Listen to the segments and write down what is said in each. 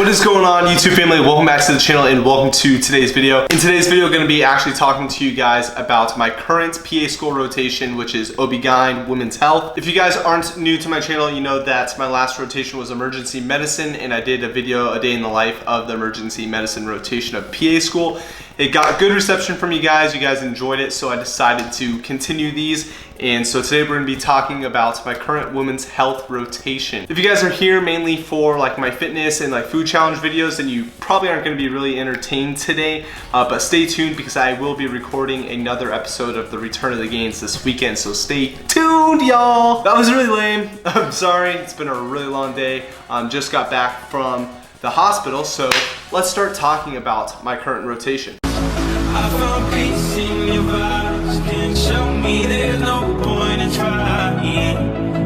What is going on, YouTube family? Welcome back to the channel and welcome to today's video. In today's video, I'm going to be actually talking to you guys about my current PA school rotation, which is OBGYN Women's Health. If you guys aren't new to my channel, you know that my last rotation was emergency medicine, and I did a video, a day in the life of the emergency medicine rotation of PA school. It got good reception from you guys enjoyed it, so I decided to continue these. And so today we're gonna be talking about my current women's health rotation. If you guys are here mainly for like my fitness and like food challenge videos, then you probably aren't gonna be really entertained today, but stay tuned because I will be recording another episode of the Return of the Gains this weekend, so stay tuned, y'all. That was really lame. I'm sorry, it's been a really long day. Just got back from the hospital, so let's start talking about my current rotation. I found peace in your vibes. Can't show me there's no point in trying.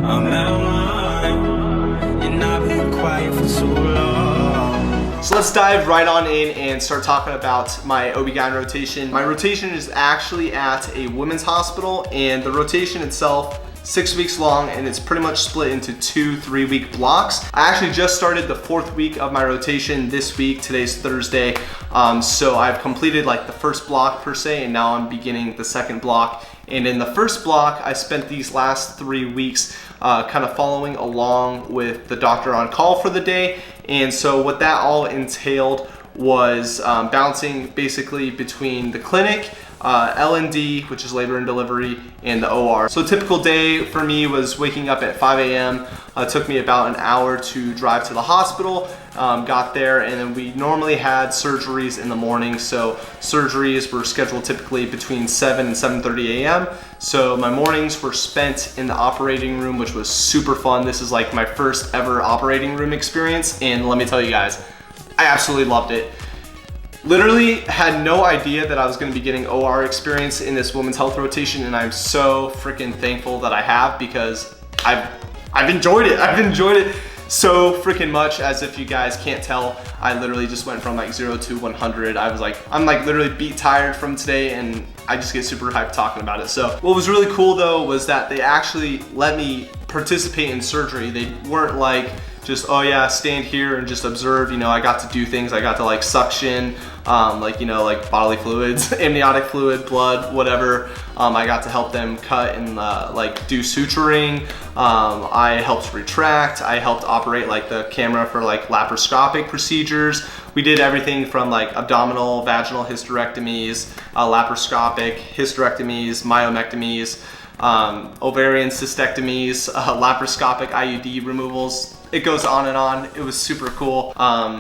I'm out of line, and I've been quiet for so long. So let's dive right on in and start talking about my OB/GYN rotation. My rotation is actually at a women's hospital, and the rotation itself 6 weeks long, and it's pretty much split into 2 3-week blocks. I actually just started the 4th week of my rotation this week. Today's Thursday. So I've completed like the first block per se, and now I'm beginning the second block. And in the first block, I spent these last 3 weeks kind of following along with the doctor on call for the day. And so what that all entailed was bouncing basically between the clinic, L&D, which is labor and delivery, and the OR. So a typical day for me was waking up at 5 a.m. It took me about an hour to drive to the hospital, got there, and then we normally had surgeries in the morning. So surgeries were scheduled typically between 7 and 7:30 a.m. So my mornings were spent in the operating room, which was super fun. This is like my first ever operating room experience, and let me tell you guys, I absolutely loved it. Literally had no idea that I was gonna be getting OR experience in this women's health rotation, and I'm so freaking thankful that I have, because I've enjoyed it. I've enjoyed it so freaking much. As if you guys can't tell, I literally just went from like 0 to 100. I'm like literally beat tired from today, and I just get super hyped talking about it. So what was really cool though was that they actually let me participate in surgery. They weren't like just, oh yeah, stand here and just observe. You know, I got to do things. I got to like suction, like, you know, like bodily fluids, amniotic fluid, blood, whatever. I got to help them cut and like do suturing. I helped retract. I helped operate like the camera for like laparoscopic procedures. We did everything from like abdominal, vaginal hysterectomies, laparoscopic hysterectomies, myomectomies, ovarian cystectomies, laparoscopic IUD removals. It goes on and on. It was super cool.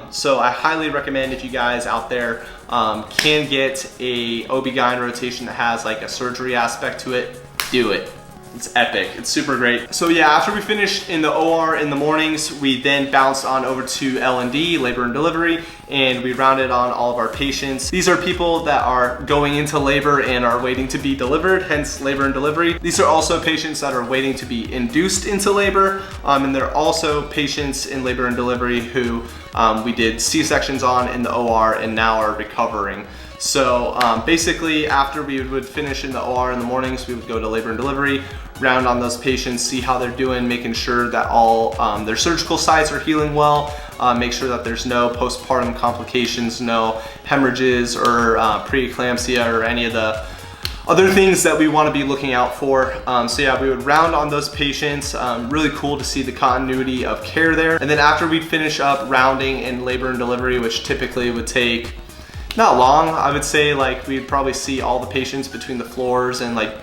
So I highly recommend, if you guys out there can get a OB/GYN rotation that has like a surgery aspect to it, do it. It's epic. It's super great. So yeah, after we finished in the OR in the mornings, we then bounced on over to L&D, labor and delivery, and we rounded on all of our patients. These are people that are going into labor and are waiting to be delivered, hence labor and delivery. These are also patients that are waiting to be induced into labor, and there are also patients in labor and delivery who we did C-sections on in the OR and now are recovering. So basically, after we would finish in the OR in the mornings, we would go to labor and delivery, round on those patients, see how they're doing, making sure that all their surgical sites are healing well, make sure that there's no postpartum complications, no hemorrhages or preeclampsia or any of the other things that we want to be looking out for. So yeah, we would round on those patients. Really cool to see the continuity of care there. And then after we'd finish up rounding in labor and delivery, which typically would take not long, I would say like we'd probably see all the patients between the floors and like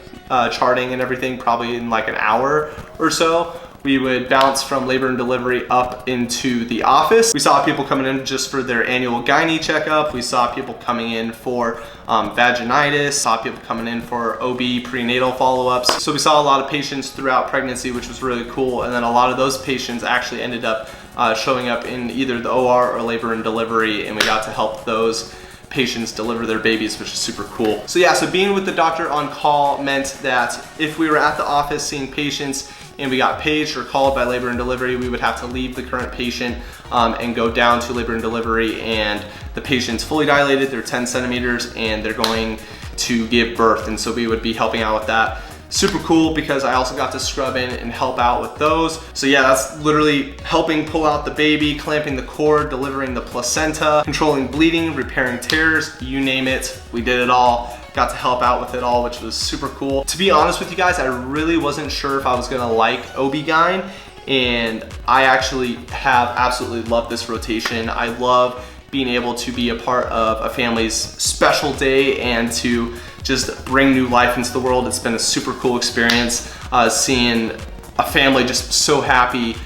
charting and everything probably in like an hour or so. We would bounce from labor and delivery up into the office. We saw people coming in just for their annual gynae checkup. We saw people coming in for vaginitis, saw people coming in for OB prenatal follow-ups. So we saw a lot of patients throughout pregnancy, which was really cool. And then a lot of those patients actually ended up showing up in either the OR or labor and delivery, and we got to help those patients deliver their babies, which is super cool. So yeah, so being with the doctor on call meant that if we were at the office seeing patients and we got paged or called by labor and delivery, we would have to leave the current patient and go down to labor and delivery, and the patient's fully dilated, they're 10 centimeters, and they're going to give birth, and so we would be helping out with that. super cool because I also got to scrub in and help out with those. So yeah, that's literally helping pull out the baby, clamping the cord, delivering the placenta, controlling bleeding, repairing tears, you name it, we did it all. Got to help out with it all, which was super cool. To be honest with you guys, I really wasn't sure if I was gonna like OB-GYN, and I actually have absolutely loved this rotation. I love being able to be a part of a family's special day and to just bring new life into the world. It's been a super cool experience seeing a family just so happy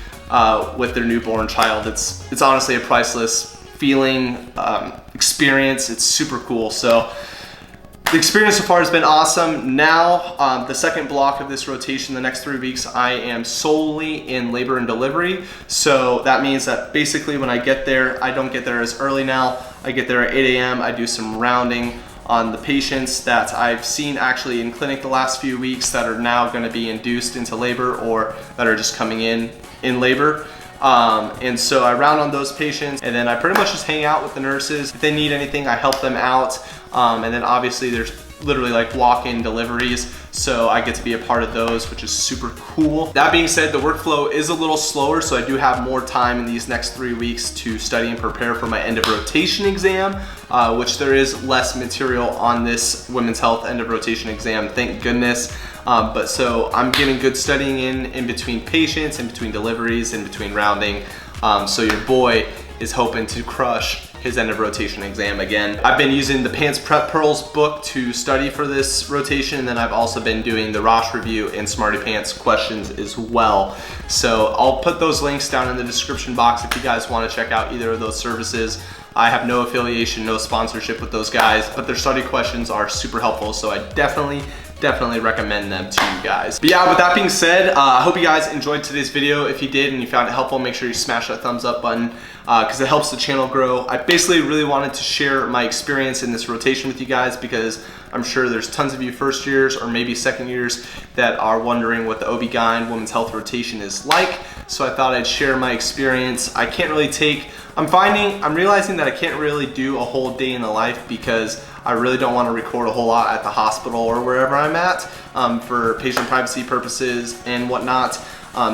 with their newborn child. It's honestly a priceless feeling, experience. It's super cool. So the experience so far has been awesome. Now, the second block of this rotation, the next 3 weeks, I am solely in labor and delivery. So that means that basically when I get there, I don't get there as early now. I get there at 8 a.m. I do some rounding on the patients that I've seen actually in clinic the last few weeks that are now gonna be induced into labor or that are just coming in labor. And so I round on those patients, and then I pretty much just hang out with the nurses. If they need anything, I help them out. And then obviously there's literally like walk-in deliveries, so I get to be a part of those, which is super cool. That being said, the workflow is a little slower, so I do have more time in these next 3 weeks to study and prepare for my end of rotation exam, which there is less material on this women's health end of rotation exam, thank goodness. But so I'm getting good studying in between patients, in between deliveries, in between rounding. So your boy is hoping to crush his end of rotation exam again. I've been using the Pants Prep Pearls book to study for this rotation, and then I've also been doing the Rosh review and Smarty Pants questions as well. So I'll put those links down in the description box if you guys want to check out either of those services. I have no affiliation, no sponsorship with those guys, but their study questions are super helpful, so I definitely recommend them to you guys. But yeah, with that being said, I hope you guys enjoyed today's video. If you did and you found it helpful, make sure you smash that thumbs up button because it helps the channel grow. I basically really wanted to share my experience in this rotation with you guys because I'm sure there's tons of you first years or maybe second years that are wondering what the OB-GYN women's health rotation is like. So I thought I'd share my experience. I can't really take, I'm realizing that I can't really do a whole day in the life because I really don't want to record a whole lot at the hospital or wherever I'm at for patient privacy purposes and whatnot.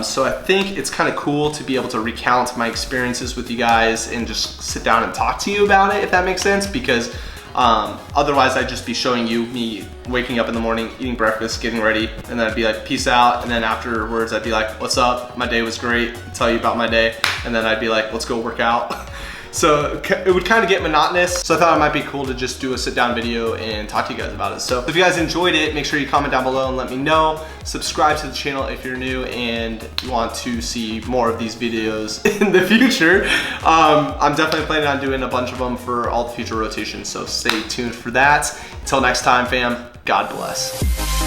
So I think it's kind of cool to be able to recount my experiences with you guys and just sit down and talk to you about it, if that makes sense, because otherwise I'd just be showing you me waking up in the morning, eating breakfast, getting ready, and then I'd be like, peace out, and then afterwards I'd be like, what's up? My day was great, I'll tell you about my day, and then I'd be like, let's go work out. So it would kind of get monotonous. So I thought it might be cool to just do a sit down video and talk to you guys about it. So if you guys enjoyed it, make sure you comment down below and let me know. Subscribe to the channel if you're new and you want to see more of these videos in the future. I'm definitely planning on doing a bunch of them for all the future rotations. So stay tuned for that. Until next time, fam, God bless.